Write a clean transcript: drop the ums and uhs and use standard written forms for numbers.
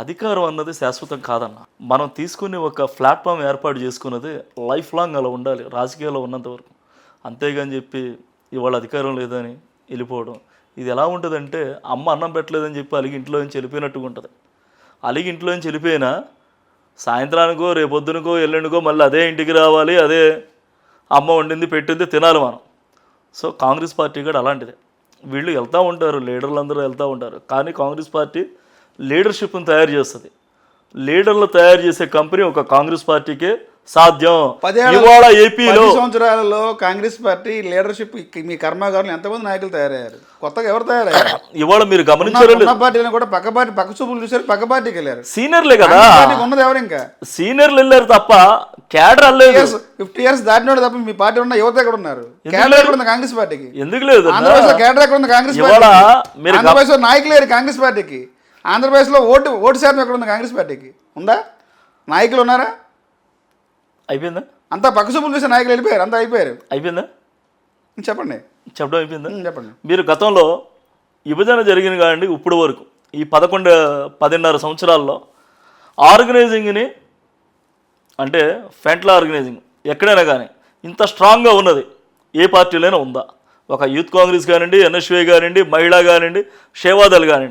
అధికారం అన్నది శాశ్వతం కాదన్న. మనం తీసుకుని ఒక ప్లాట్ఫామ్ ఏర్పాటు చేసుకున్నది లైఫ్ లాంగ్ అలా ఉండాలి రాజకీయాల్లో ఉన్నంత వరకు. అంతేగాని చెప్పి ఇవాళ అధికారం లేదని వెళ్ళిపోవడం ఇది ఎలా ఉంటుందంటే అమ్మ అన్నం పెట్టలేదని చెప్పి అలిగి ఇంట్లో నుంచి వెళ్ళిపోయినట్టుగా ఉంటుంది. అలిగి ఇంట్లో నుంచి వెళ్ళిపోయినా సాయంత్రానికో రేపొద్దునికో ఎల్లుండికో మళ్ళీ అదే ఇంటికి రావాలి, అదే అమ్మ వండింది పెట్టింది తినాలి మనం. సో కాంగ్రెస్ పార్టీ కూడా అలాంటిదే. వీళ్ళు వెళ్తూ ఉంటారు, లీడర్లు అందరూ వెళ్తూ ఉంటారు, కానీ కాంగ్రెస్ పార్టీ లీడర్షిప్ను తయారు చేస్తుంది. లీడర్లు తయారు చేసే కంపెనీ ఒక కాంగ్రెస్ పార్టీకే సాధ్యం. ఇవాళ ఏపీలో 10 సంవత్సరాలలో కాంగ్రెస్ పార్టీ లీడర్షిప్ మీ కర్మాగారంలో ఎంతమంది నాయకులు తయారయ్యారు? కొత్తగా ఎవరు తయారయ్యారు? ఇవాళ మీరు గమనించారు, పార్టీలను కూడా పక్క చూపులు చూసారు, పక్క పార్టీకి వెళ్ళారు. సీనియర్లే కదా ఉన్నది ఎవరు? ఇంకా సీనియర్లు వెళ్ళారు తప్ప క్యాడర్ అల్లేదు. 50 years దాటినోడు తప్ప మీ పార్టీ ఉన్న యువత ఎక్కడ ఉన్నారు? క్యాడర్ ఎక్కడ ఉంది కాంగ్రెస్ పార్టీకి? ఎందుకు లేదు? ఆంధ్రప్రదేశ్ క్యాడర్ ఎక్కడ ఉంది కాంగ్రెస్ పార్టీ? ఆంధ్రప్రదేశ్ లో నాయకులు లేరు కాంగ్రెస్ పార్టీకి. ఆంధ్రప్రదేశ్లో ఓటు శాతం ఎక్కడ ఉంది కాంగ్రెస్ పార్టీకి? ఉందా? నాయకులు ఉన్నారా? అయిపోయిందా? అంతా పక్క చూపులు చూసే నాయకులు వెళ్ళిపోయారు, అంతా అయిపోయారు. అయిపోయిందా? చెప్పండి. చెప్పడం అయిపోయిందా? చెప్పండి. మీరు గతంలో విభజన జరిగిన కానీ ఇప్పుడు వరకు ఈ 10-10.5 సంవత్సరాల్లో ఆర్గనైజింగ్ని అంటే ఫ్రంట్ల ఆర్గనైజింగ్ ఎక్కడైనా కానీ ఇంత స్ట్రాంగ్గా ఉన్నది ఏ పార్టీలోనే ఉందా? ఒక యూత్ కాంగ్రెస్ కానివ్వండి, ఎన్ఎస్వై కానివ్వండి, మహిళా కానివ్వండి, సేవాదళ్ కానివ్వండి,